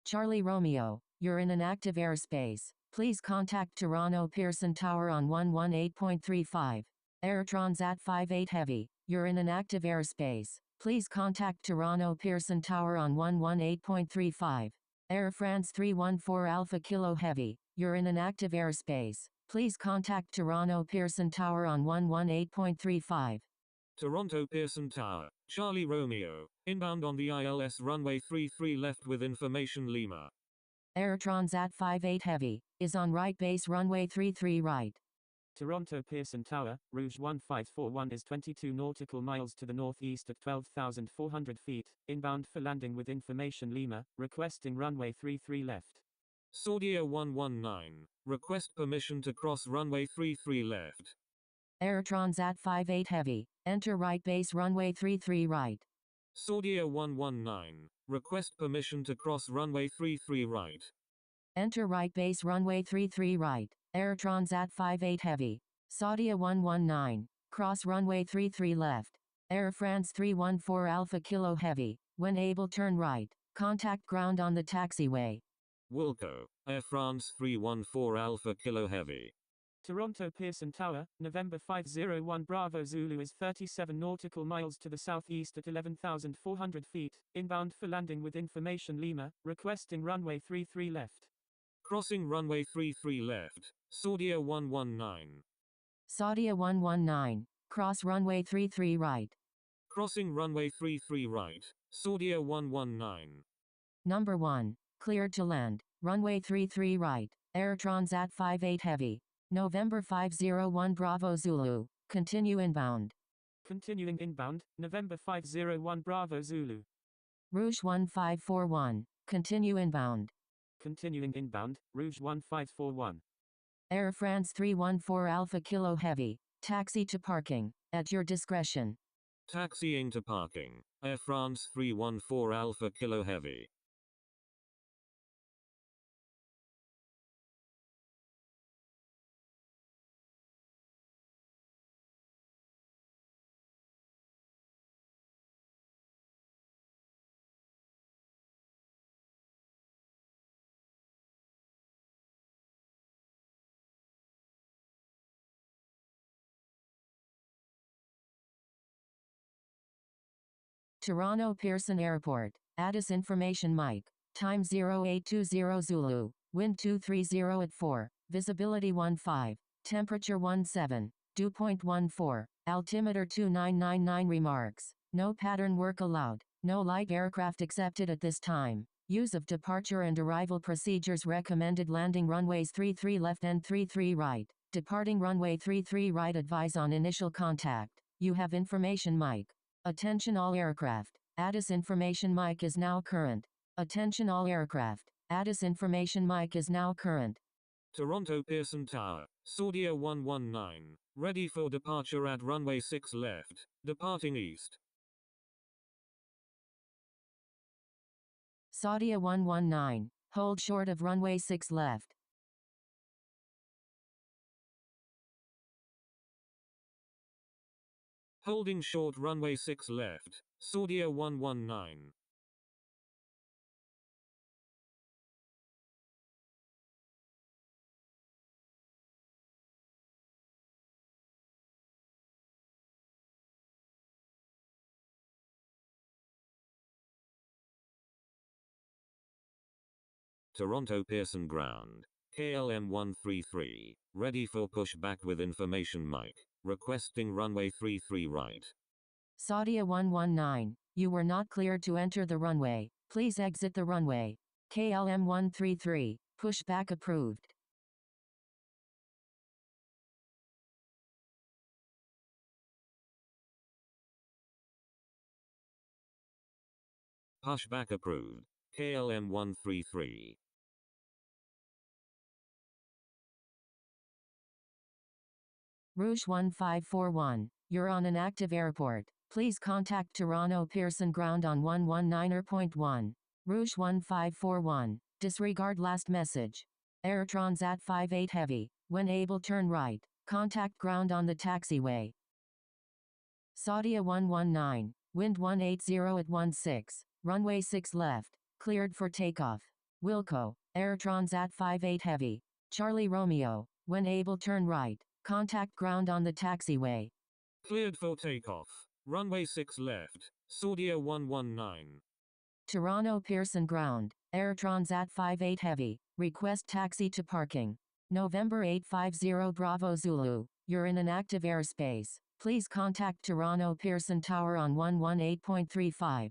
Charlie Romeo, you're in an active airspace. Please contact Toronto Pearson Tower on 118.35. Air Transat 58 Heavy, you're in an active airspace. Please contact Toronto Pearson Tower on 118.35. Air France 314 Alpha Kilo Heavy, you're in an active airspace. Please contact Toronto Pearson Tower on 118.35. Toronto Pearson Tower, Charlie Romeo, inbound on the ILS runway 33 left with information Lima. Air Transat 58 Heavy, is on right base runway 33 right. Toronto Pearson Tower, Rouge 1541 is 22 nautical miles to the northeast at 12,400 feet, inbound for landing with information Lima, requesting runway 33 left. Saudia 119, request permission to cross runway 33 left. Air Transat 58 Heavy, enter right base runway 33 right. Saudia 119, request permission to cross runway 33 right. Enter right base runway 33 right. Air Transat 58 Heavy, Saudia 119, cross runway 33 left. Air France 314 Alpha Kilo Heavy, when able turn right. Contact ground on the taxiway. Wilco, Air France 314 Alpha Kilo Heavy. Toronto Pearson Tower, November 501 Bravo Zulu is 37 nautical miles to the southeast at 11,400 feet, inbound for landing with information Lima, requesting runway 33 left. Crossing runway 33 left, Saudia 119. Saudia 119, cross runway 33 right. Crossing runway 33 right, Saudia 119. Number 1, cleared to land, runway 33 right, Air Transat 58 Heavy. November 501 Bravo Zulu, continue inbound. Continuing inbound, November 501 Bravo Zulu. Rouge 1541, continue inbound. Continuing inbound, Rouge 1541. Air France 314 Alpha Kilo Heavy, taxi to parking, at your discretion. Taxiing to parking, Air France 314 Alpha Kilo Heavy. Toronto Pearson Airport, Addis Information Mic, time 0820 Zulu, wind 230 at 4, visibility 15, temperature 17, dew point 14, altimeter 2999 remarks, no pattern work allowed, no light aircraft accepted at this time, use of departure and arrival procedures recommended landing runways 33 left and 33 right, departing runway 33 right advise on initial contact, you have information mic. Attention all aircraft, Addis Information Mic is now current. Attention all aircraft, Addis Information Mic is now current. Toronto Pearson Tower, Saudia 119, ready for departure at runway 6 left, departing east. Saudia 119, hold short of runway 6 left. Holding short runway 6 left, Saudia 119. Toronto Pearson Ground, KLM 133, ready for pushback with information mic, requesting runway 33 right. Saudia 119, you were not cleared to enter the runway, please exit the runway. KLM 133, pushback approved. Pushback approved, KLM 133. Rouge 1541, you're on an active airport. Please contact Toronto Pearson Ground on 119.1. Rouge 1541, disregard last message. Air Transat 58 Heavy, when able turn right, contact ground on the taxiway. Saudia 119, wind 180 at 16, runway 6 left, cleared for takeoff. Wilco, Air Transat 58 Heavy. Charlie Romeo, when able turn right. Contact ground on the taxiway. Cleared for takeoff. Runway 6 left. Saudia 119. Toronto Pearson ground. Air Transat 58 Heavy. Request taxi to parking. November 850 Bravo Zulu. You're in an active airspace. Please contact Toronto Pearson Tower on 118.35.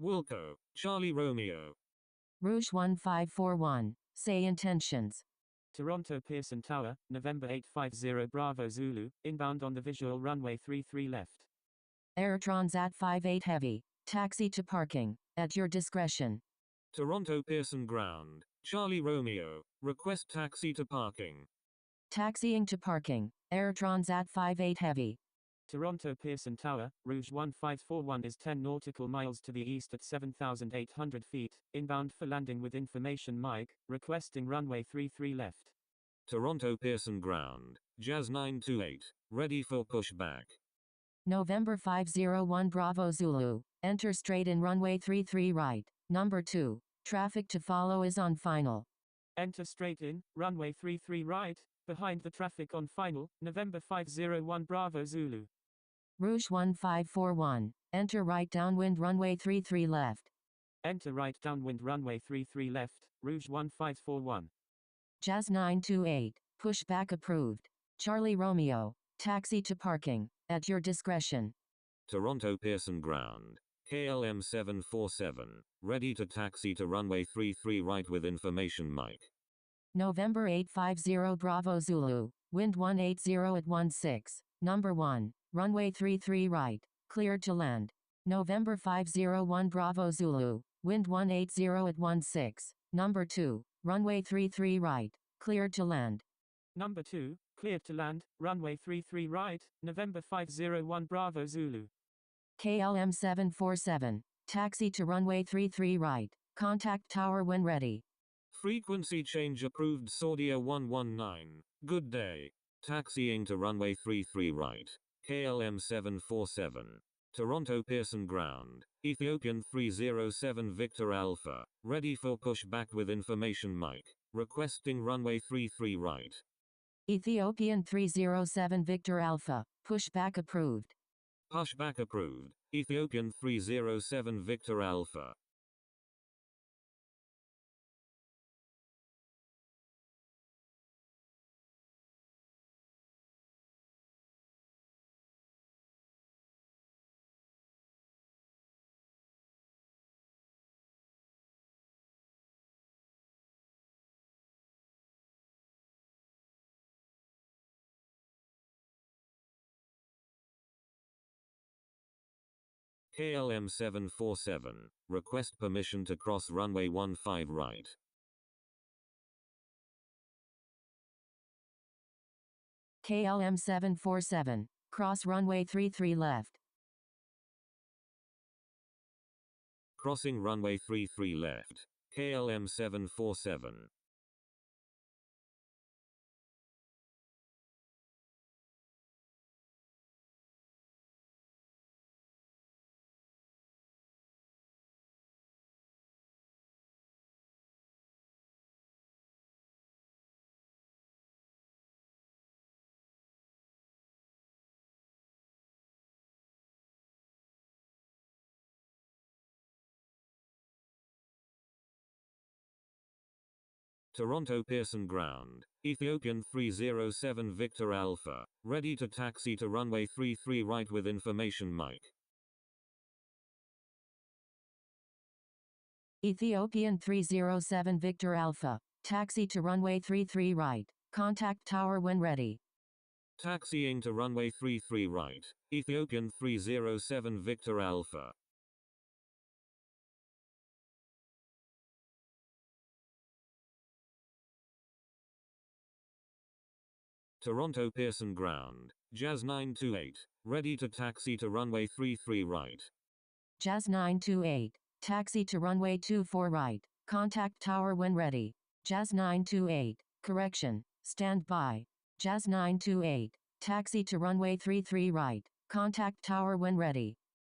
Wilco, Charlie Romeo. Rouge 1541. Say intentions. Toronto Pearson Tower, November 850 Bravo Zulu, inbound on the visual runway 33 left. Air Transat 58 Heavy. Taxi to parking. At your discretion. Toronto Pearson ground. Charlie Romeo. Request taxi to parking. Taxiing to parking. Air Transat 58 Heavy. Toronto Pearson Tower, Rouge 1541 is 10 nautical miles to the east at 7,800 feet, inbound for landing with information Mike, requesting runway 33 left. Toronto Pearson ground. Jazz 928. Ready for pushback. November 501 Bravo Zulu. Enter straight in runway 33 right. Number 2. Traffic to follow is on final. Enter straight in, runway 33 right, behind the traffic on final, November 501 Bravo Zulu. Rouge 1541. Enter right downwind runway 33 left. Enter right downwind runway 33 left, Rouge 1541. Jazz 928. Pushback approved. Charlie Romeo. Taxi to parking. At your discretion. Toronto Pearson ground. KLM 747. Ready to taxi to runway 33 right with information Mike. November 850 Bravo Zulu. Wind 180 at 16. Number 1. Runway 33 right. Cleared to land. November 501 Bravo Zulu. Wind 180 at 16. Number 2. Runway 33 right. Cleared to land. Number 2, cleared to land, runway 33 right, November 501 Bravo Zulu. KLM 747. Taxi to runway 33 right. Contact tower when ready. Frequency change approved Saudia 119. Good day. Taxiing to runway 33 right. KLM 747. Toronto Pearson ground. Ethiopian 307 Victor Alpha. Ready for pushback with information Mike. Requesting runway 33 right. Ethiopian 307 Victor Alpha. Pushback approved. Pushback approved. Ethiopian 307 Victor Alpha. KLM 747. Request permission to cross runway 15 right. KLM 747. Cross runway 33 left. Crossing runway 33 left. KLM 747. Toronto Pearson ground. Ethiopian 307 Victor Alpha. Ready to taxi to runway 33 right with information Mike. Ethiopian 307 Victor Alpha. Taxi to runway 33 right. Contact tower when ready. Taxiing to runway 33 right. Ethiopian 307 Victor Alpha. Toronto Pearson ground. Jazz 928. Ready to taxi to runway 33 right. Jazz 928. Taxi to runway 24 right. Contact tower when ready. Jazz 928. Correction. Stand by. Jazz 928. Taxi to runway 33 right. Contact tower when ready.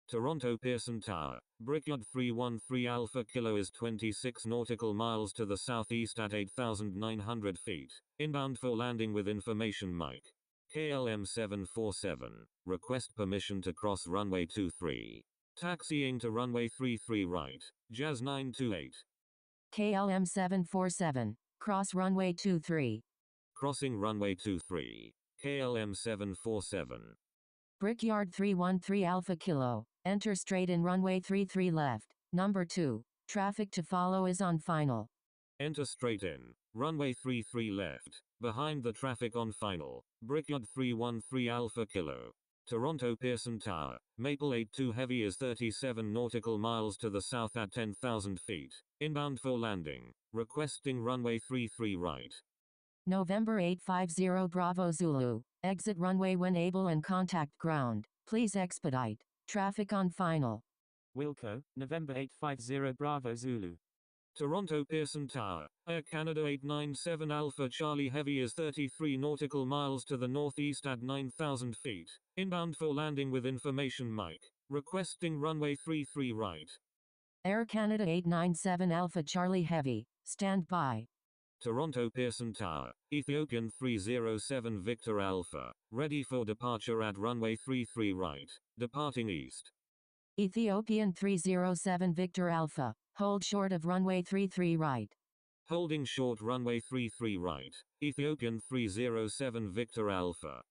Toronto Pearson Tower. Brickyard 313 Alpha Kilo is 26 nautical miles to the southeast at 8,900 feet. Inbound for landing with information Mike. KLM 747. Request permission to cross runway 23. Taxiing to runway 33 right. Jazz 928. KLM 747. Cross runway 23. Crossing runway 23. KLM 747. Brickyard 313 Alpha Kilo. Enter straight in runway 33 left. Number 2. Traffic to follow is on final. Enter straight in. Runway 33 left. Behind the traffic on final. Brickyard 313 Alpha Kilo. Toronto Pearson Tower. Maple 82 Heavy is 37 nautical miles to the south at 10,000 feet. Inbound for landing. Requesting runway 33 right. November 850 Bravo Zulu. Exit runway when able and contact ground. Please expedite. Traffic on final. Wilco, November 850 Bravo Zulu. Toronto Pearson Tower. Air Canada 897 Alpha Charlie Heavy is 33 nautical miles to the northeast at 9,000 feet. Inbound for landing with information Mike. Requesting runway 33 right. Air Canada 897 Alpha Charlie Heavy. Stand by. Toronto Pearson Tower. Ethiopian 307 Victor Alpha. Ready for departure at runway 33 right. Departing east. Ethiopian 307 Victor Alpha. Hold short of runway 33 right. Holding short runway 33 right. Ethiopian 307 Victor Alpha.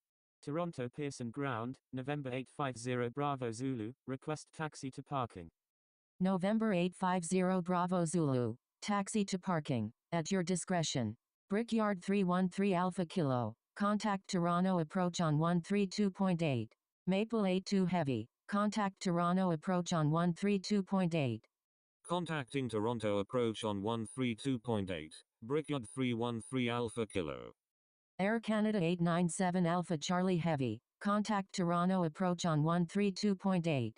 Toronto Pearson Ground, November 850 Bravo Zulu. Request taxi to parking. November 850 Bravo Zulu. Taxi to parking. At your discretion. Brickyard 313 Alpha Kilo. Contact Toronto approach on 132.8. Maple 82 Heavy. Contact Toronto approach on 132.8. Contacting Toronto approach on 132.8. Brickyard 313 Alpha Kilo. Air Canada 897 Alpha Charlie Heavy. Contact Toronto approach on 132.8.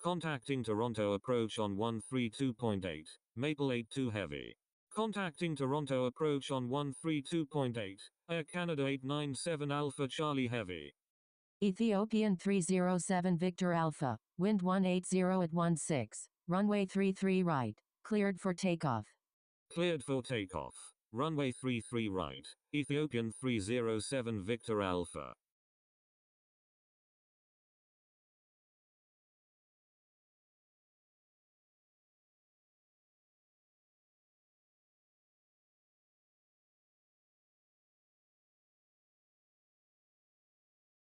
Contacting Toronto approach on 132.8. Maple 82 Heavy. Contacting Toronto approach on 132.8. Air Canada 897 Alpha Charlie Heavy. Ethiopian 307 Victor Alpha. Wind 180 at 16. Runway 33 right. Cleared for takeoff. Cleared for takeoff. Runway 33 right. Ethiopian 307 Victor Alpha.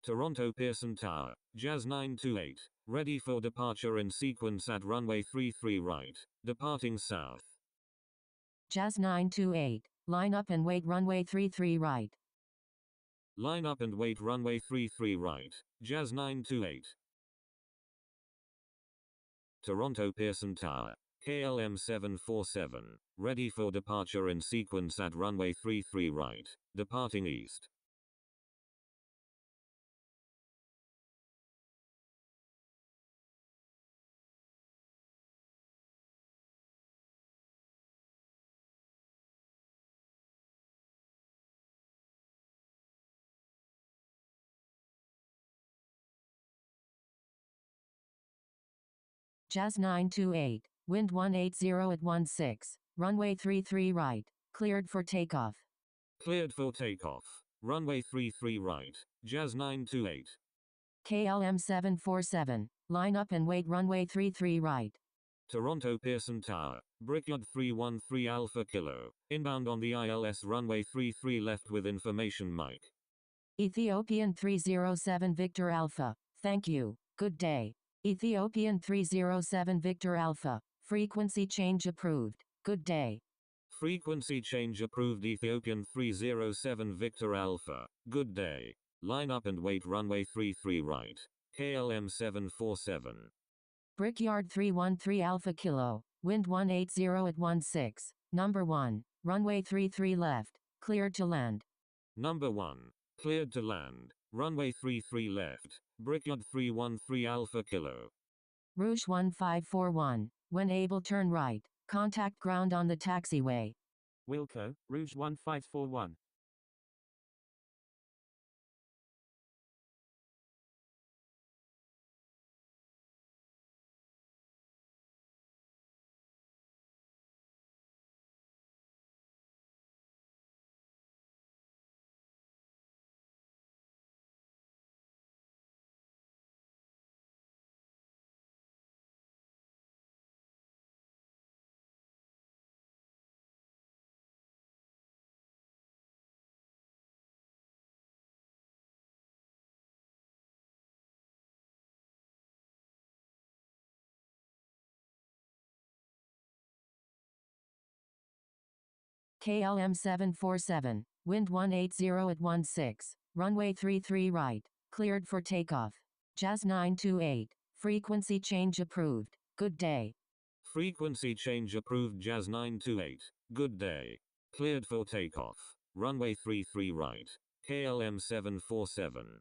Toronto Pearson Tower. Jazz 928. Ready for departure in sequence at runway 33 right. Departing south. Jazz 928. Line up and wait runway 33 right. Line up and wait runway 33 right. Jazz 928. Toronto Pearson Tower. KLM 747. Ready for departure in sequence at runway 33 right. Departing east. Jazz 928. Wind 180 at 16. Runway 33 right. Cleared for takeoff. Cleared for takeoff. Runway 33 right. Jazz 928. KLM 747. Line up and wait runway 33 right. Toronto Pearson Tower. Brickyard 313 Alpha Kilo. Inbound on the ILS runway 33 left with information Mike. Ethiopian 307 Victor Alpha. Thank you. Good day. Ethiopian 307 Victor Alpha. Frequency change approved. Good day. Frequency change approved Ethiopian 307 Victor Alpha. Good day. Line up and wait runway 33 right. KLM 747. Brickyard 313 Alpha Kilo. Wind 180 at 16. Number 1. Runway 33 left. Cleared to land. Number 1. Cleared to land. Runway 33 left. Brickyard 313 Alpha Kilo. Rouge 1541. When able turn right. Contact ground on the taxiway. Wilco, Rouge 1541. KLM 747, wind 180 at 16, runway 33 right, cleared for takeoff. Jazz 928, frequency change approved, good day. Frequency change approved Jazz 928, good day. Cleared for takeoff. Runway 33 right. KLM 747.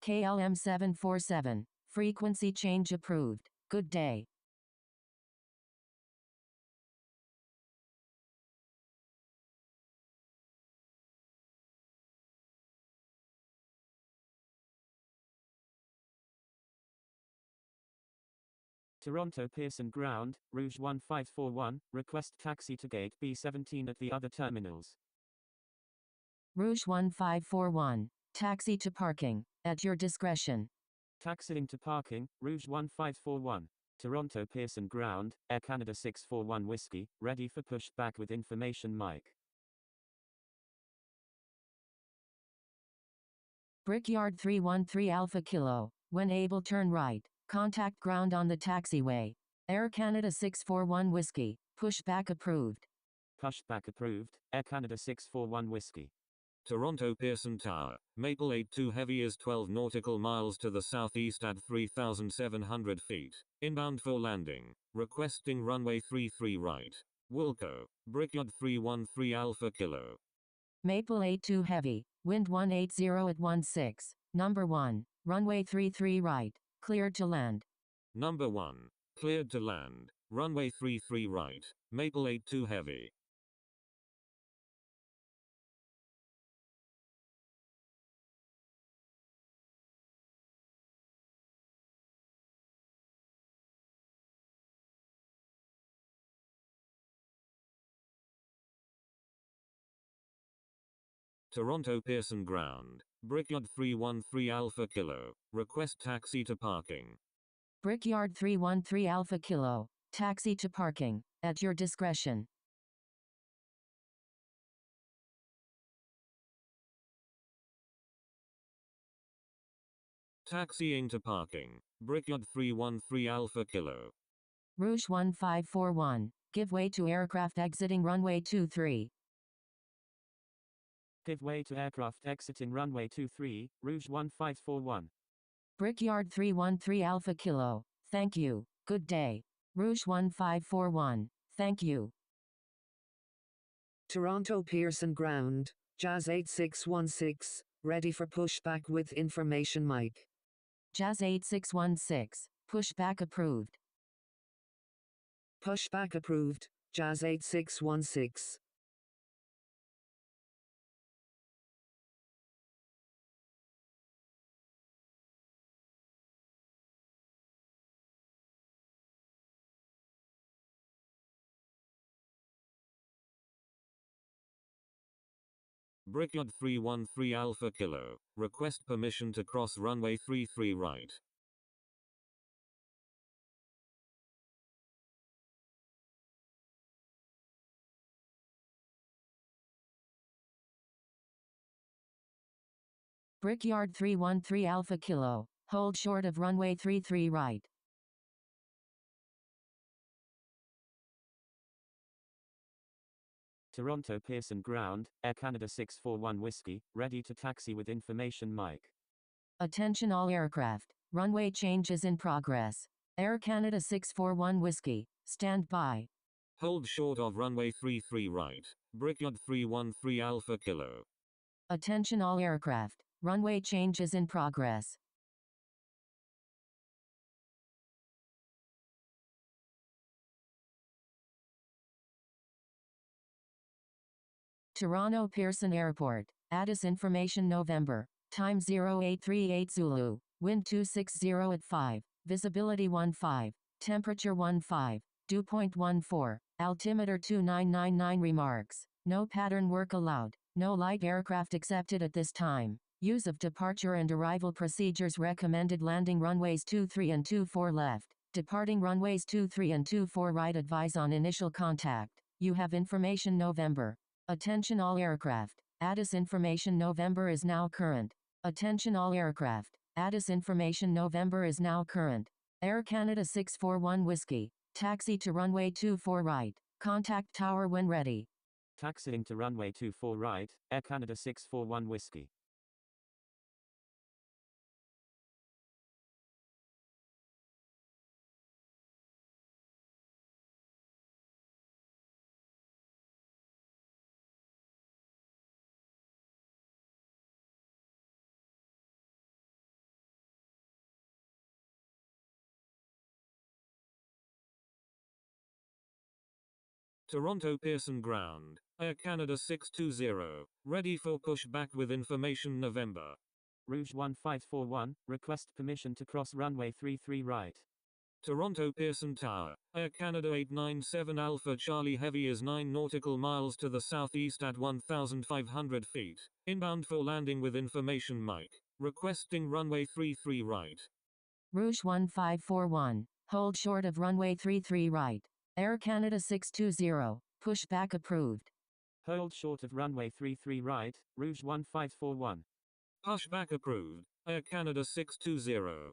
KLM 747, frequency change approved, good day. Toronto Pearson Ground, Rouge 1541, request taxi to gate B17 at the other terminals. Rouge 1541, taxi to parking, at your discretion. Taxiing to parking, Rouge 1541. Toronto Pearson Ground, Air Canada 641 Whiskey, ready for pushback with information mic. Brickyard 313 Alpha Kilo, when able turn right, contact ground on the taxiway. Air Canada 641 Whiskey, pushback approved. Pushback approved, Air Canada 641 Whiskey. Toronto Pearson Tower, Maple 82 Heavy is 12 nautical miles to the southeast at 3,700 feet. Inbound for landing. Requesting runway 33 right. Wilco, Brickyard 313 Alpha Kilo. Maple 82 Heavy, wind 180 at 16, number 1, runway 33 right, cleared to land. Number 1, cleared to land. Runway 33 right. Maple 82 Heavy. Toronto Pearson Ground, Brickyard 313 Alpha Kilo, request taxi to parking. Brickyard 313 Alpha Kilo, taxi to parking, at your discretion. Taxiing to parking, Brickyard 313 Alpha Kilo. Rouge 1541, give way to aircraft exiting runway 23. Give way to aircraft exiting runway 23, Rouge 1541. Brickyard 313 Alpha Kilo, thank you, good day. Rouge 1541, thank you. Toronto Pearson Ground, Jazz 8616, ready for pushback with information mic. Jazz 8616, pushback approved. Pushback approved, Jazz 8616. Brickyard 313 Alpha Kilo, request permission to cross runway 33 right. Brickyard 313 Alpha Kilo, hold short of runway 33 right. Toronto Pearson Ground, Air Canada 641 Whiskey, ready to taxi with information mic. Attention all aircraft, runway change is in progress. Air Canada 641 Whiskey, stand by. Hold short of runway 33 right. Brickyard 313 Alpha Kilo. Attention all aircraft. Runway change is in progress. Toronto Pearson Airport. Addis information November. Time 0838 Zulu. Wind 260 at 5. Visibility 15. Temperature 15. Dew point 14. Altimeter 2999 remarks. No pattern work allowed. No light aircraft accepted at this time. Use of departure and arrival procedures recommended. Landing runways 23 and 24 left. Departing runways 23 and 24 right. Advise on initial contact. You have information November. Attention all aircraft. Addis information November is now current. Attention all aircraft. Addis information November is now current. Air Canada 641 Whiskey. Taxi to runway 24 right. Contact tower when ready. Taxiing to runway 24 right, Air Canada 641 Whiskey. Toronto Pearson Ground. Air Canada 620. Ready for pushback with information November. Rouge 1541, request permission to cross runway 33 right. Toronto Pearson Tower. Air Canada 897 Alpha Charlie Heavy is 9 nautical miles to the southeast at 1,500 feet. Inbound for landing with information Mike. Requesting runway 33 right. Rouge 1541. Hold short of runway 33 right. Air Canada 620. Pushback approved. Hold short of runway 33 right, Rouge 1541. Pushback approved. Air Canada 620.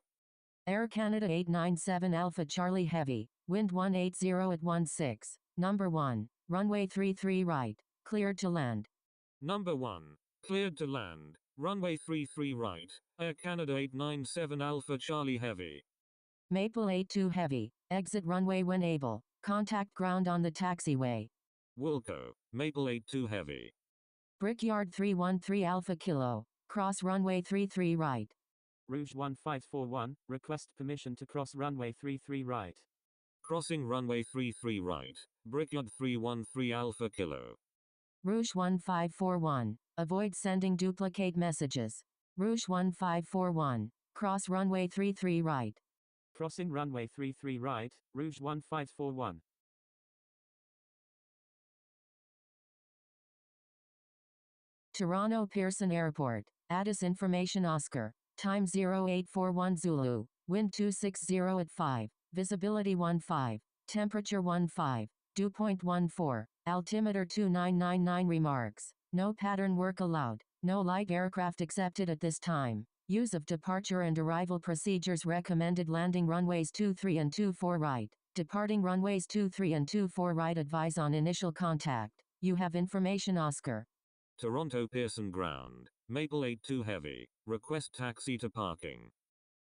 Air Canada 897 Alpha Charlie Heavy. Wind 180 at 16. Number 1. Runway 33 right. Cleared to land. Number 1. Cleared to land. Runway 33 right. Air Canada 897 Alpha Charlie Heavy. Maple 82 Heavy. Exit runway when able. Contact ground on the taxiway. Wilco. Maple 82 Heavy. Brickyard 313 Alpha Kilo. Cross runway 33 right. Rouge 1541, request permission to cross runway 33 right. Crossing runway 33 right. Brickyard 313 Alpha Kilo. Rouge 1541. Avoid sending duplicate messages. Rouge 1541. Cross runway 33 right. Crossing runway 33 right, Rouge 1541. Toronto Pearson Airport. Addis information Oscar. Time 0841 Zulu. Wind 260 at 5. Visibility 15. Temperature 15. Dew point 14. Altimeter 2999 remarks. No pattern work allowed. No light aircraft accepted at this time. Use of departure and arrival procedures recommended. Landing runways 23 and 24 right. Departing runways 23 and 24 right. Advise on initial contact. You have information Oscar. Toronto Pearson Ground. Maple 82 Heavy. Request taxi to parking.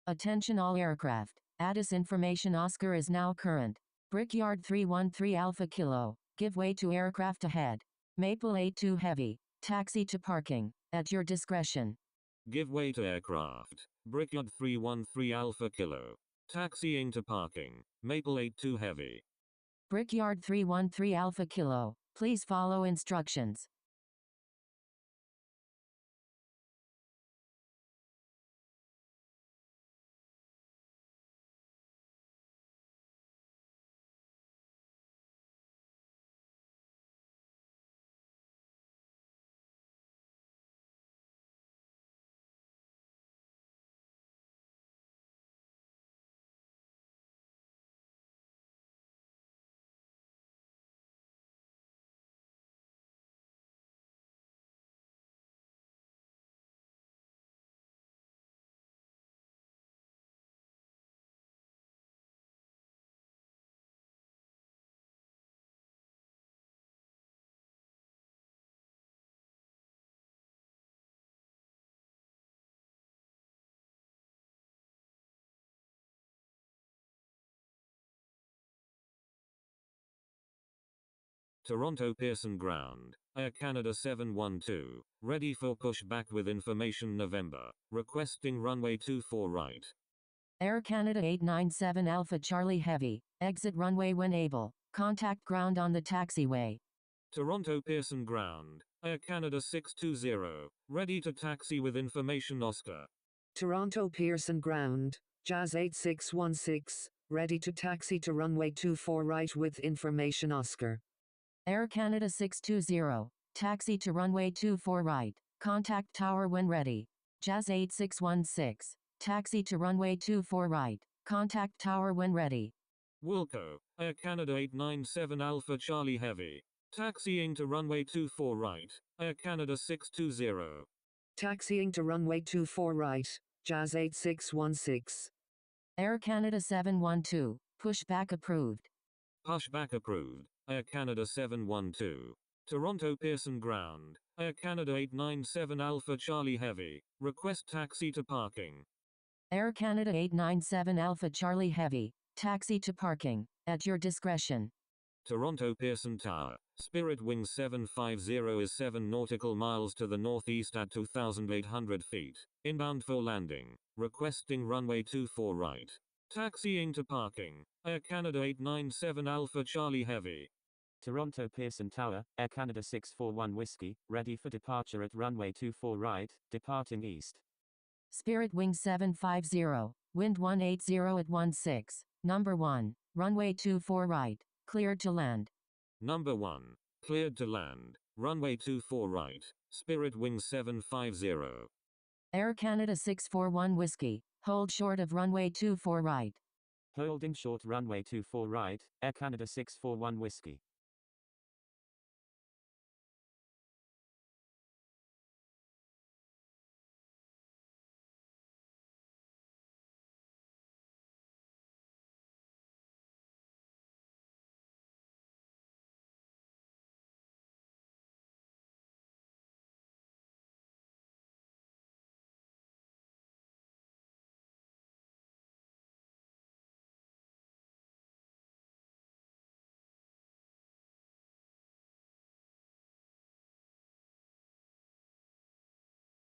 Attention all aircraft. Addis information Oscar is now current. Brickyard 313 Alpha Kilo. Give way to aircraft ahead. Maple 82 Heavy. Taxi to parking. At your discretion. Give way to aircraft. Brickyard 313 Alpha Kilo. Taxiing to parking. Maple 82 Heavy. Brickyard 313 Alpha Kilo. Please follow instructions. Toronto Pearson Ground, Air Canada 712, ready for pushback with information November, requesting runway 24 right. Air Canada 897 Alpha Charlie Heavy, exit runway when able, contact ground on the taxiway. Toronto Pearson Ground, Air Canada 620, ready to taxi with information Oscar. Toronto Pearson Ground, Jazz 8616, ready to taxi to runway 24 right with information Oscar. Air Canada 620, taxi to runway 24 right, contact tower when ready. Jazz 8616, taxi to runway 24 right, contact tower when ready. Wilco, Air Canada 897 Alpha Charlie Heavy, taxiing to runway 24 right, Air Canada 620. Taxiing to runway 24 right, Jazz 8616. Air Canada 712, pushback approved. Pushback approved, Air Canada 712. Toronto Pearson Ground, Air Canada 897 Alpha Charlie Heavy, request taxi to parking. Air Canada 897 Alpha Charlie Heavy, taxi to parking, at your discretion. Toronto Pearson Tower, Spirit Wing 750 is 7 nautical miles to the northeast at 2,800 feet, inbound for landing, requesting runway 24 right. Taxiing to parking, Air Canada 897 Alpha Charlie Heavy. Toronto Pearson Tower, Air Canada 641 Whiskey, ready for departure at runway 24 right, departing east. Spirit Wing 750, wind 180 at 16, number 1, runway 24 right, cleared to land. Number 1, cleared to land, runway 24 right, Spirit Wing 750. Air Canada 641 Whiskey, hold short of runway 24 right. Holding short runway 24 right, Air Canada 641 Whiskey.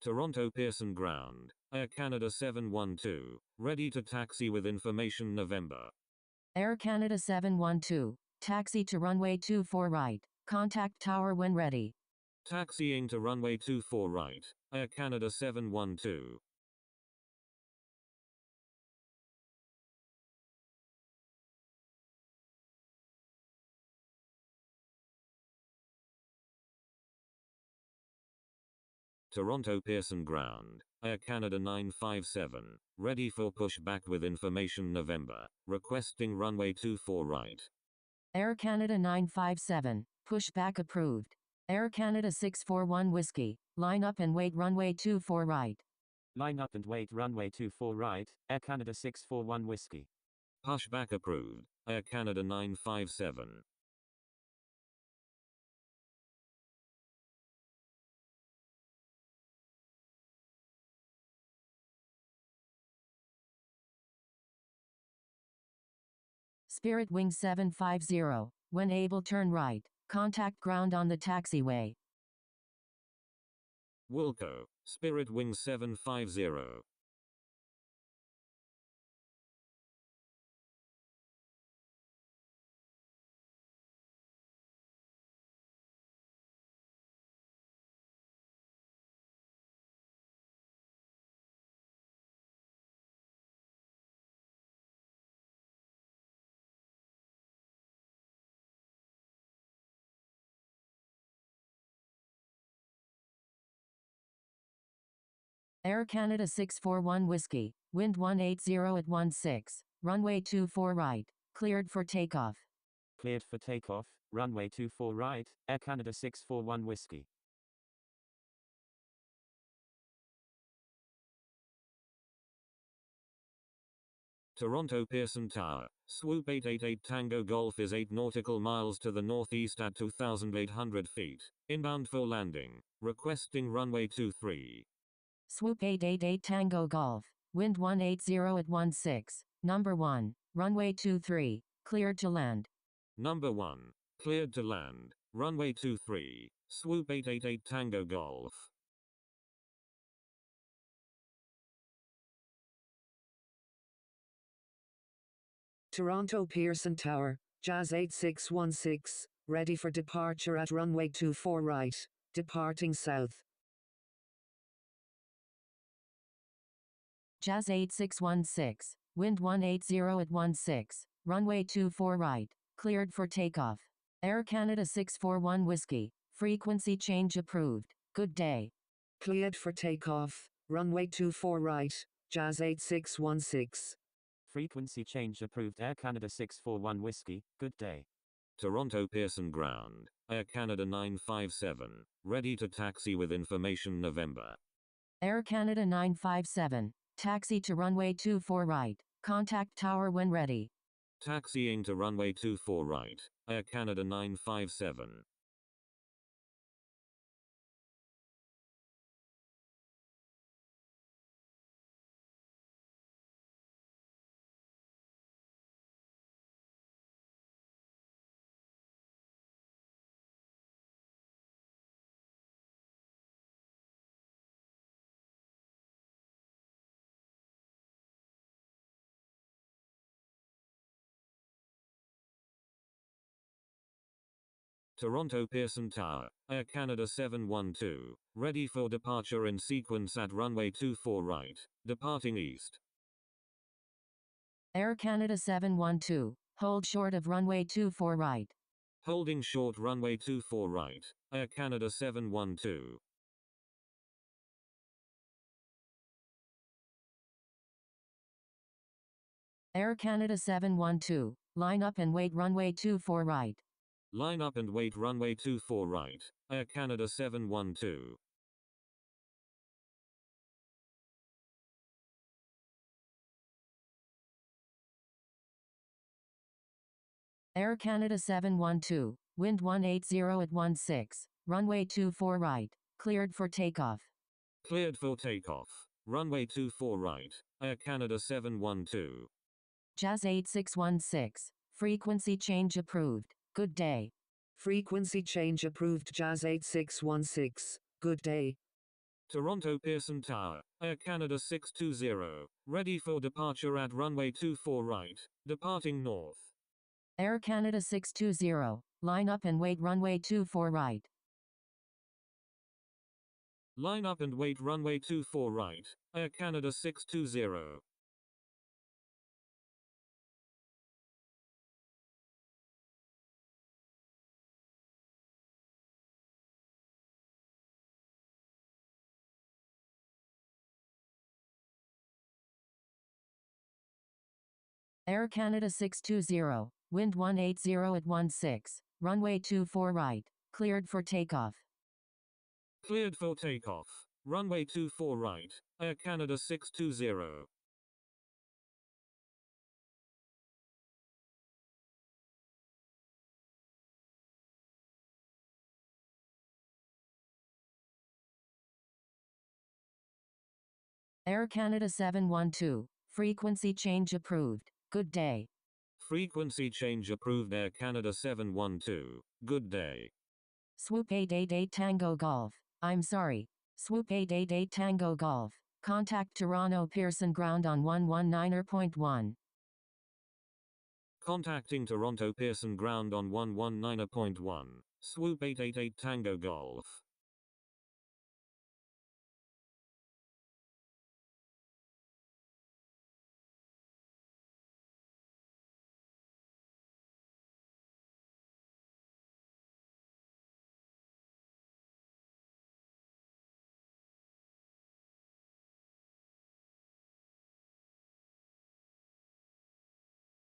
Toronto Pearson Ground, Air Canada 712, ready to taxi with information November. Air Canada 712, taxi to runway 24 right, contact tower when ready. Taxiing to runway 24 right, Air Canada 712. Toronto Pearson Ground, Air Canada 957, ready for pushback with information November, requesting runway 24 right. Air Canada 957, pushback approved. Air Canada 641 Whiskey, line up and wait runway 24 right. Line up and wait runway 24 right, Air Canada 641 Whiskey. Pushback approved, Air Canada 957. Spirit Wing 750, when able turn right, contact ground on the taxiway. Wilco, Spirit Wing 750. Air Canada 641 Whiskey, wind 180 at 16, runway 24 right, cleared for takeoff. Cleared for takeoff, runway 24 right, Air Canada 641 Whiskey. Toronto Pearson Tower, Swoop 888 Tango Golf is 8 nautical miles to the northeast at 2,800 feet, inbound for landing, requesting runway 23. Swoop 888 Tango Golf, wind 180 at 16, number 1, runway 23, cleared to land. Number 1, cleared to land, Runway 23, swoop 888 Tango Golf. Toronto Pearson Tower, Jazz 8616, ready for departure at runway 24 right, departing south. Jazz 8616, wind 180 at 16, runway 24 right, cleared for takeoff. Air Canada 641 Whiskey, frequency change approved. Good day. Cleared for takeoff, runway 24 right, Jazz 8616. Frequency change approved. Air Canada 641 Whiskey, good day. Toronto Pearson Ground, Air Canada 957, ready to taxi with information November. Air Canada 957, taxi to runway 24 right, contact tower when ready. Taxiing to runway 24 right, Air Canada 957. Toronto Pearson Tower, Air Canada 712, ready for departure in sequence at runway 24 right, departing east. Air Canada 712, hold short of runway 24 right. Holding short runway 24 right, Air Canada 712. Air Canada 712, line up and wait runway 24 right. Line up and wait runway 24 right, Air Canada 712. Air Canada 712, wind 180 at 16, runway 24 right, cleared for takeoff. Cleared for takeoff, runway 24 right, Air Canada 712. Jazz 8616, frequency change approved. Good day. Frequency change approved. Jazz 8616, good day. Toronto Pearson Tower, Air Canada 620, ready for departure at runway 24 right, departing north. Air Canada 620, line up and wait runway 24 right. Line up and wait runway 24 right, Air Canada 620. Air Canada 620, wind 180 at 16, runway 24 right, cleared for takeoff. Cleared for takeoff, runway 24 right, Air Canada 620. Air Canada 712, frequency change approved. Good day. Frequency change approved. Air Canada 712, good day. Swoop 888 Tango Golf. I'm sorry. Swoop 888 Tango Golf. Contact Toronto Pearson Ground on 119.1. Contacting Toronto Pearson Ground on 119.1, swoop 888 Tango Golf.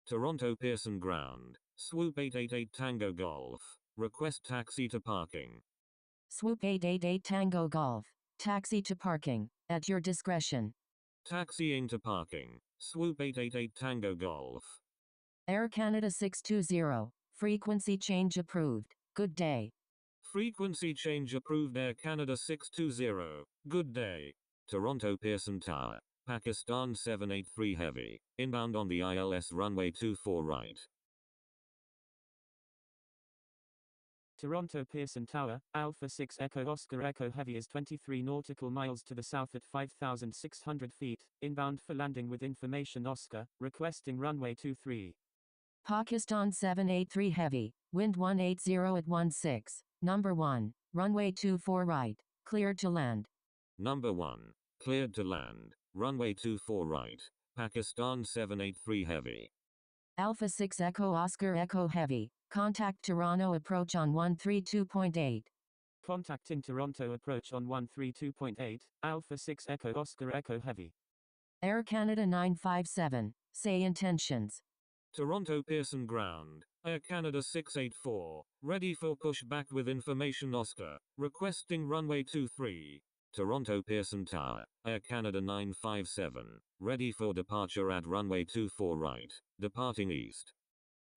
Toronto Pearson Ground, swoop 888 Tango Golf, request taxi to parking. Swoop 888 Tango Golf. Taxi to parking, at your discretion. Taxiing to parking, swoop 888 Tango Golf. Air Canada 620, frequency change approved. Good day. Frequency change approved. Air Canada 620, good day. Toronto Pearson Tower, Pakistan 783 Heavy, inbound on the ILS runway 24 right. Toronto Pearson Tower, Alpha 6 Echo Oscar Echo Heavy is 23 nautical miles to the south at 5,600 feet, inbound for landing with information Oscar, requesting runway 23. Pakistan 783 Heavy, wind 180 at 16, number 1, runway 24 right, cleared to land. Number 1. Cleared to land, runway 24 right, Pakistan 783 Heavy. Alpha 6 Echo Oscar Echo Heavy, contact Toronto approach on 132.8. Contacting Toronto approach on 132.8, Alpha 6 Echo Oscar Echo Heavy. Air Canada 957, say intentions. Toronto Pearson Ground, Air Canada 684, ready for pushback with information Oscar, requesting runway 23. Toronto Pearson Tower, Air Canada 957, ready for departure at runway 24 right, departing east.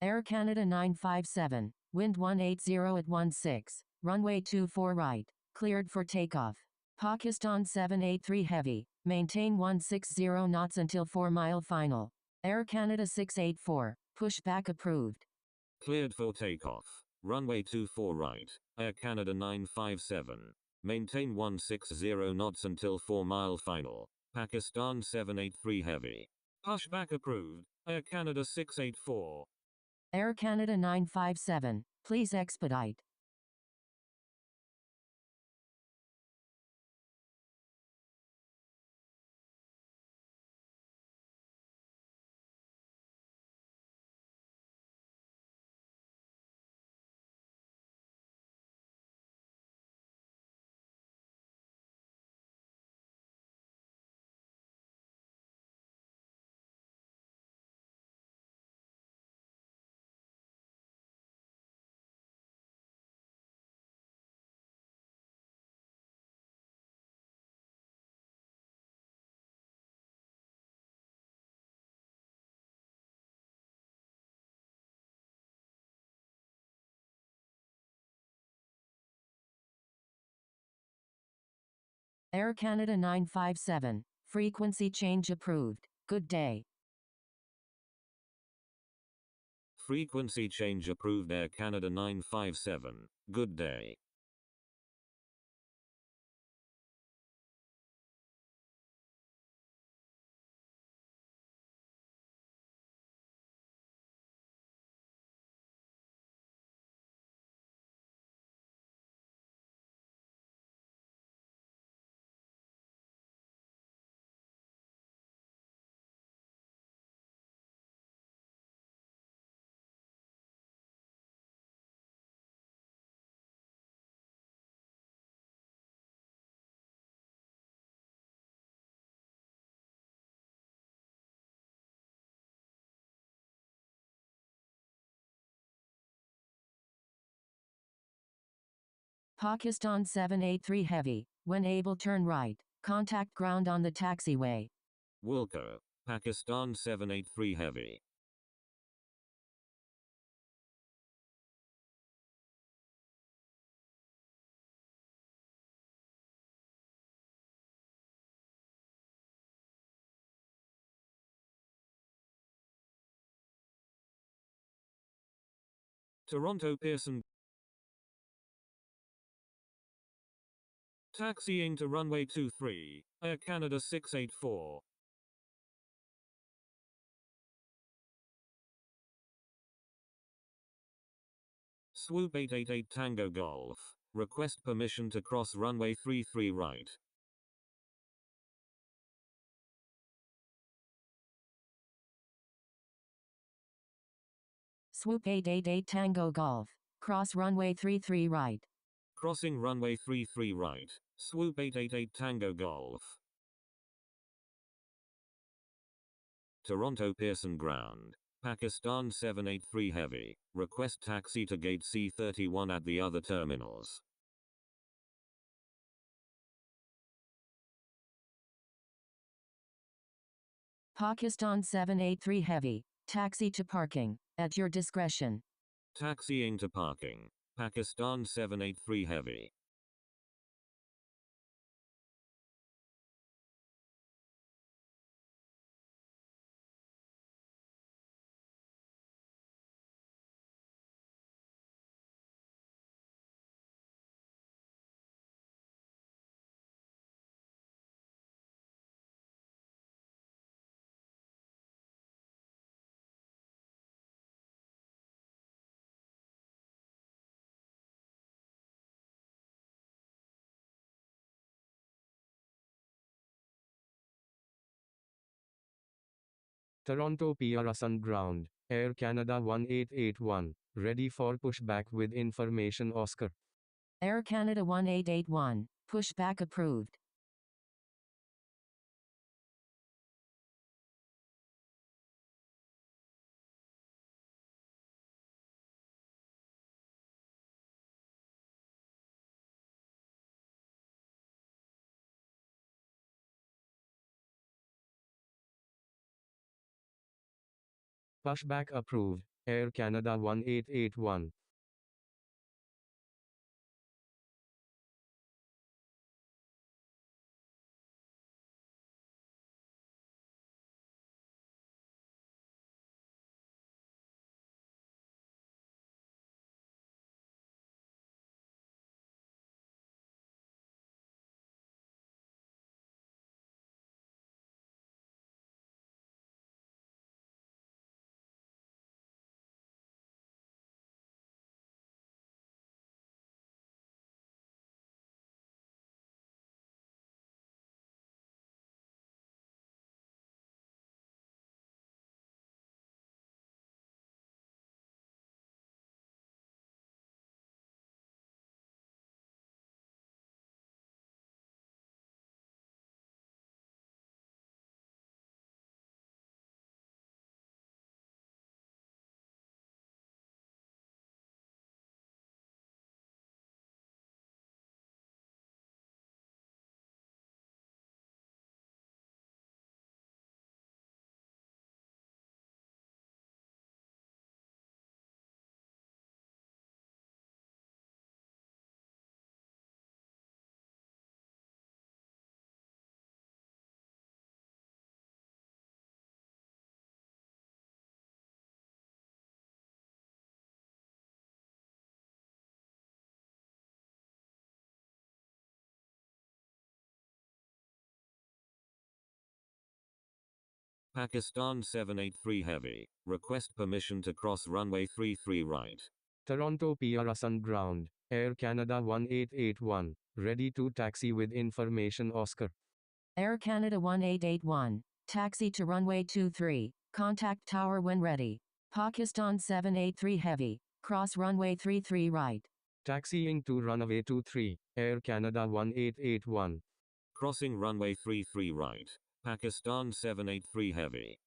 Air Canada 957, wind 180 at 16, runway 24 right, cleared for takeoff. Pakistan 783 Heavy, maintain 160 knots until 4-mile final. Air Canada 684, pushback approved. Cleared for takeoff, runway 24 right, Air Canada 957, maintain 160 knots until 4-mile final. Pakistan 783 Heavy. Pushback approved, Air Canada 684. Air Canada 957, please expedite. Air Canada 957, frequency change approved. Good day. Frequency change approved Air Canada 957, good day. Pakistan 783 Heavy, when able turn right, contact ground on the taxiway. Wilco, Pakistan 783 Heavy. Toronto Pearson. Taxiing to runway 23, Air Canada 684. Swoop 888 Tango Golf, request permission to cross runway 33 right. Swoop 888 Tango Golf, cross runway 33 right. Crossing runway 33 right, Swoop 888 Tango Golf. Toronto Pearson Ground, Pakistan 783 Heavy, request taxi to gate C31 at the other terminals. Pakistan 783 Heavy, taxi to parking, at your discretion. Taxiing to parking, Pakistan 783 Heavy. Toronto Pearson Ground, Air Canada 1881, ready for pushback with information Oscar. Air Canada 1881, pushback approved. Pushback approved, Air Canada 1881. Pakistan 783 Heavy, request permission to cross runway 33 right. Toronto Pearson Ground, Air Canada 1881, ready to taxi with information Oscar. Air Canada 1881, taxi to runway 23, contact tower when ready. Pakistan 783 Heavy, cross runway 33 right. Taxiing to runway 23, Air Canada 1881. Crossing runway 33 right. Pakistan 783 Heavy.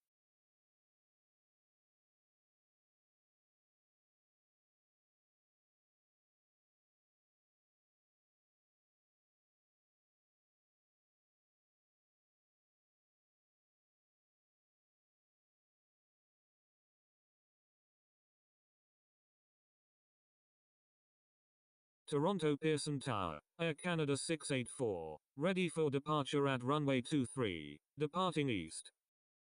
Toronto Pearson Tower, Air Canada 684, ready for departure at runway 23, departing east.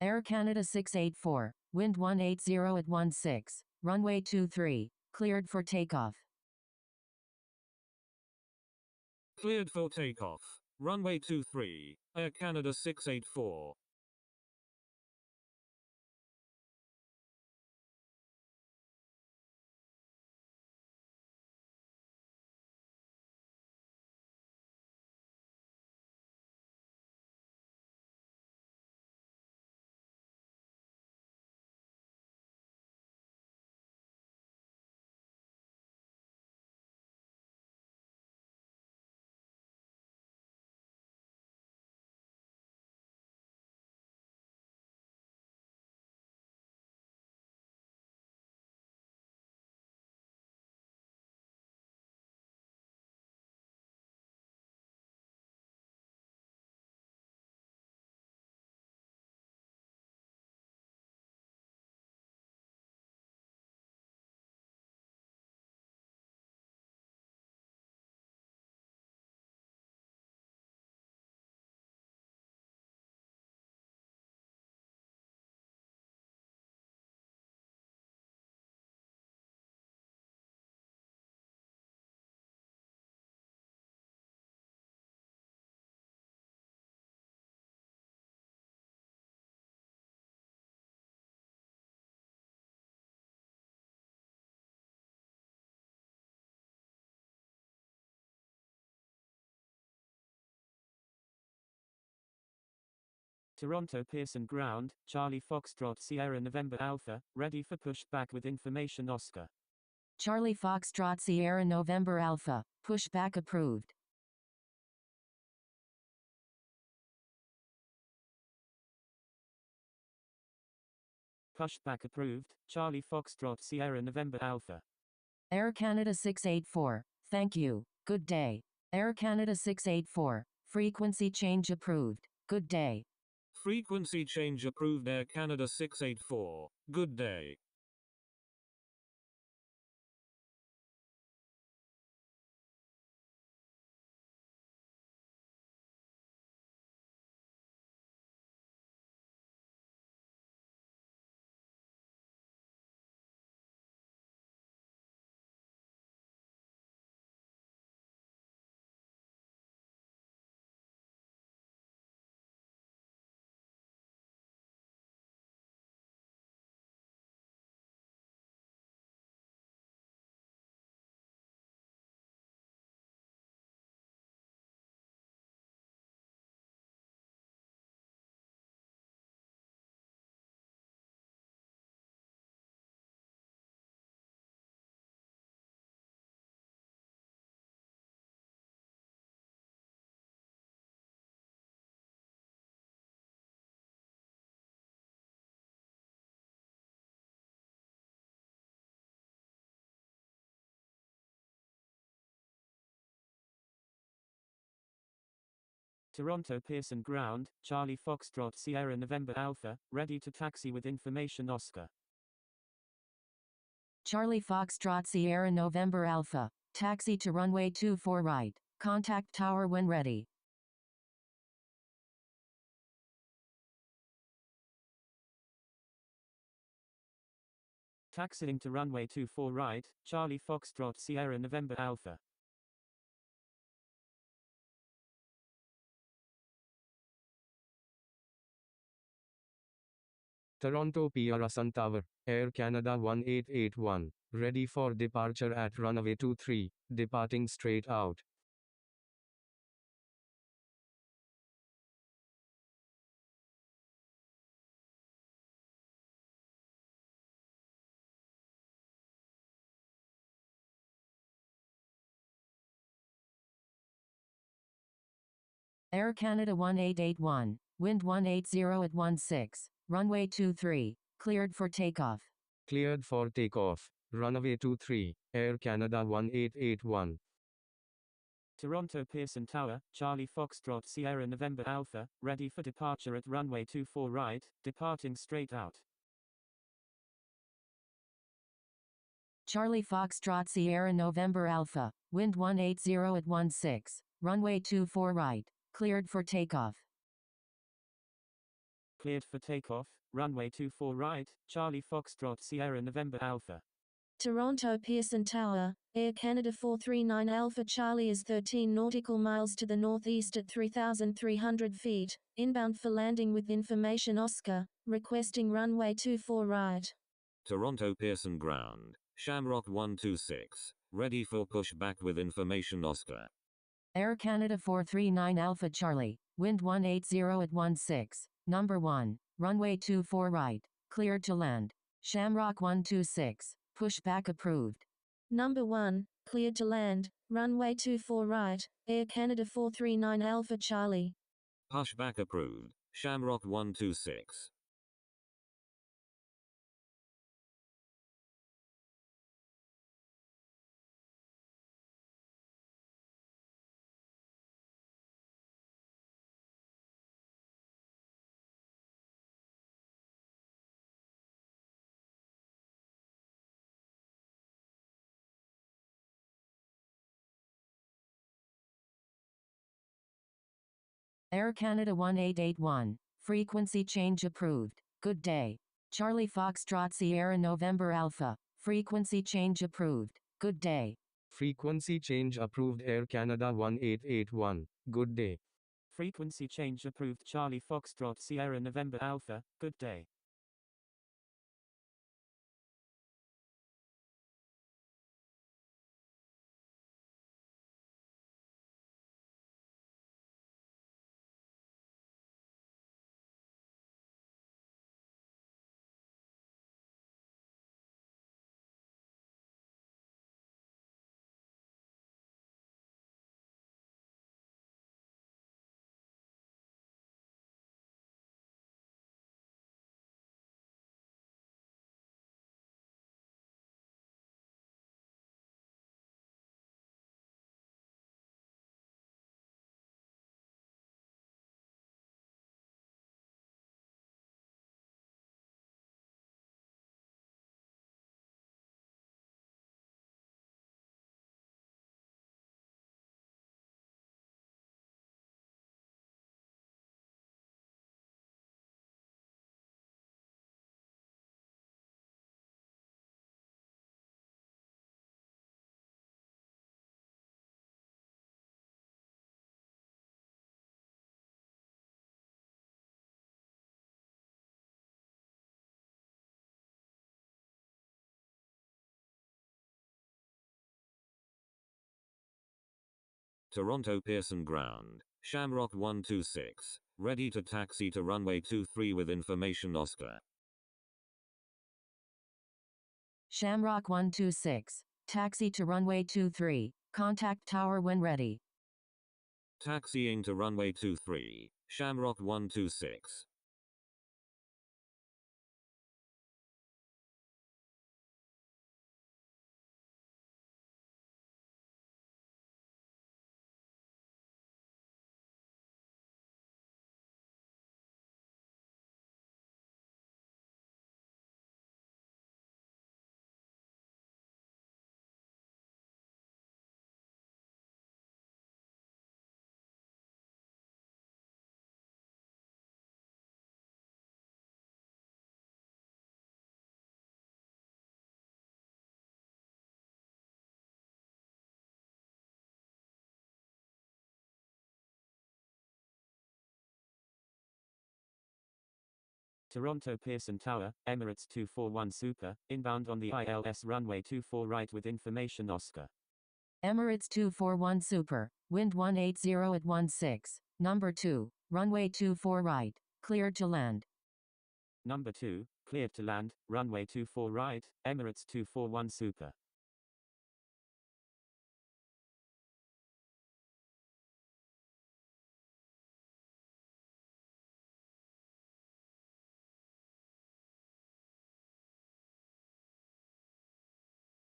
Air Canada 684, wind 180 at 16, runway 23, cleared for takeoff. Cleared for takeoff. Runway 23, Air Canada 684. Toronto Pearson Ground, Charlie Foxtrot Sierra November Alpha, ready for pushback with information Oscar. Charlie Foxtrot Sierra November Alpha, pushback approved. Pushback approved, Charlie Foxtrot Sierra November Alpha. Air Canada 684, thank you, good day. Air Canada 684, frequency change approved, good day. Frequency change approved Air Canada 684, good day. Toronto Pearson Ground, Charlie Foxtrot Sierra November Alpha, ready to taxi with information Oscar. Charlie Foxtrot Sierra November Alpha, taxi to runway 24 right, contact tower when ready. Taxiing to runway 24 right, Charlie Foxtrot Sierra November Alpha. Toronto Pearson Tower, Air Canada 1881, ready for departure at runway 23, departing straight out. Air Canada 1881, wind 180 at 16, runway 23, cleared for takeoff. Cleared for takeoff, runway 23, Air Canada 1881. Toronto Pearson Tower, Charlie Foxtrot Sierra November Alpha, ready for departure at runway 24 right, departing straight out. Charlie Foxtrot Sierra November Alpha, wind 180 at 16, runway 24 right, cleared for takeoff. Cleared for takeoff, runway 24 right, Charlie Foxtrot Sierra November Alpha. Toronto Pearson Tower, Air Canada 439 Alpha Charlie is 13 nautical miles to the northeast at 3,300 feet, inbound for landing with information Oscar, requesting runway 24 right. Toronto Pearson Ground, Shamrock 126, ready for pushback with information Oscar. Air Canada 439 Alpha Charlie, wind 180 at 16, number 1, runway 24 right, cleared to land. Shamrock 126, pushback approved. Number 1, cleared to land, runway 24 right, Air Canada 439 Alpha Charlie. Pushback approved, Shamrock 126. Air Canada 1881, frequency change approved, good day. Charlie Foxtrot Sierra November Alpha, frequency change approved, good day. Frequency change approved Air Canada 1881, good day. Frequency change approved Charlie Foxtrot Sierra November Alpha, good day. Toronto Pearson Ground, Shamrock 126, ready to taxi to runway 23 with information Oscar. Shamrock 126, taxi to runway 23, contact tower when ready. Taxiing to runway 23, Shamrock 126. Toronto Pearson Tower, Emirates 241 Super, inbound on the ILS runway 24 right with information Oscar. Emirates 241 Super, wind 180 at 16, number 2, runway 24 right, cleared to land. Number 2, cleared to land, runway 24 right, Emirates 241 Super.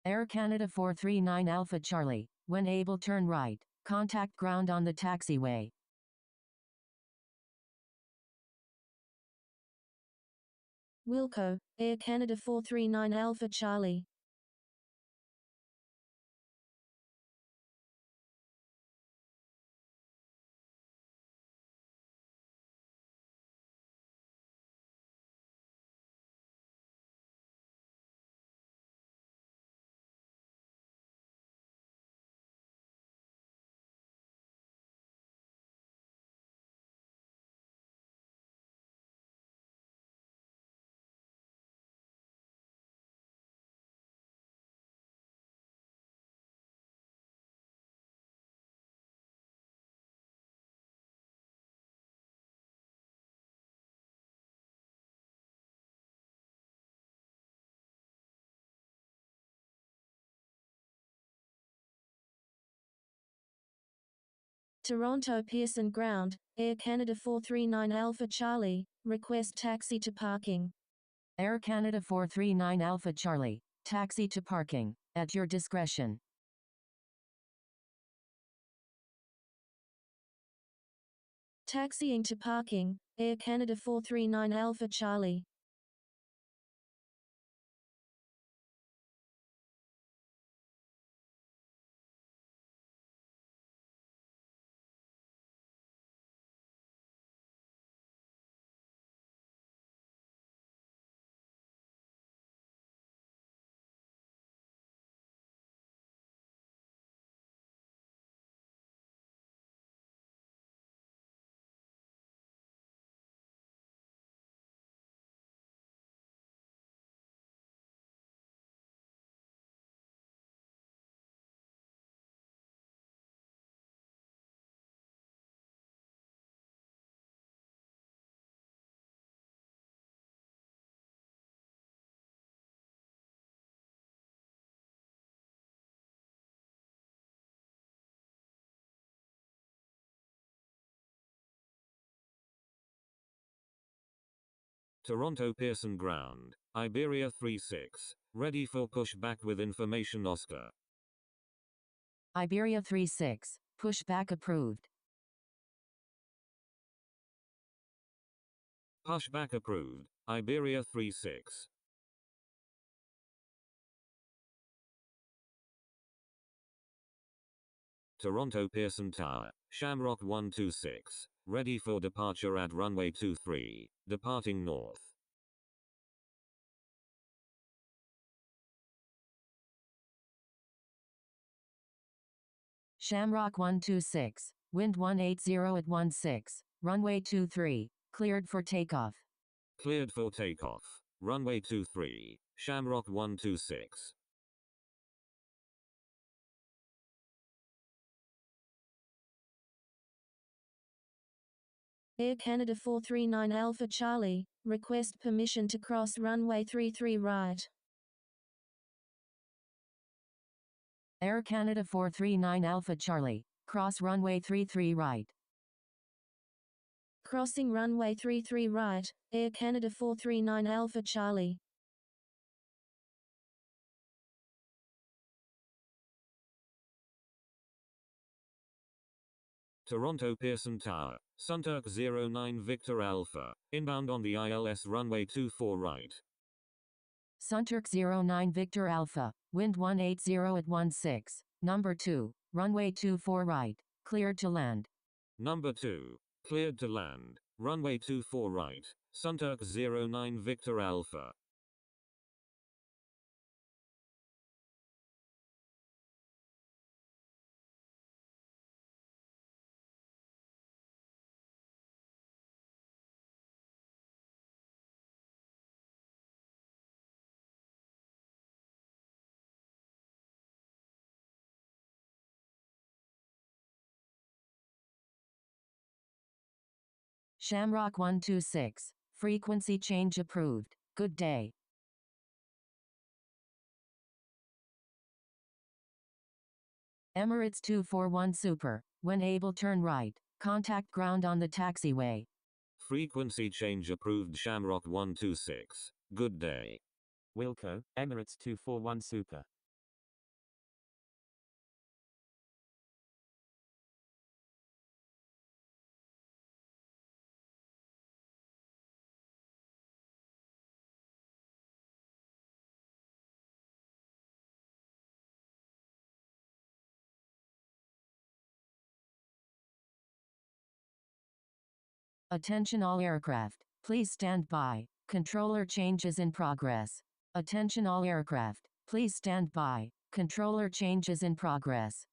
Air Canada 439 Alpha Charlie, when able turn right, contact ground on the taxiway. Wilco, Air Canada 439 Alpha Charlie. Toronto Pearson Ground, Air Canada 439 Alpha Charlie, request taxi to parking. Air Canada 439 Alpha Charlie, taxi to parking, at your discretion. Taxiing to parking, Air Canada 439 Alpha Charlie. Toronto Pearson Ground, Iberia 36, ready for pushback with information Oscar. Iberia 36, pushback approved. Pushback approved, Iberia 36. Toronto Pearson Tower, Shamrock 126, ready for departure at runway 23, departing north. Shamrock 126, wind 180 at 16, runway 23, cleared for takeoff. Cleared for takeoff, runway 23, Shamrock 126. Air Canada 439 Alpha Charlie, request permission to cross runway 33 right. Air Canada 439 Alpha Charlie, cross runway 33 right. Crossing runway 33 right, Air Canada 439 Alpha Charlie. Toronto Pearson Tower, Sunturk 09 Victor Alpha, inbound on the ILS runway 24 right. Sunturk 09 Victor Alpha, wind 180 at 16, number 2, runway 24 right, cleared to land. Number 2, cleared to land, runway 24 right, Sunturk 09 Victor Alpha. Shamrock 126, frequency change approved. Good day. Emirates 241 Super, when able turn right, contact ground on the taxiway. Frequency change approved Shamrock 126. Good day. Wilco, Emirates 241 Super. Attention all aircraft, please stand by. Controller change is in progress. Attention all aircraft, please stand by. Controller change is in progress.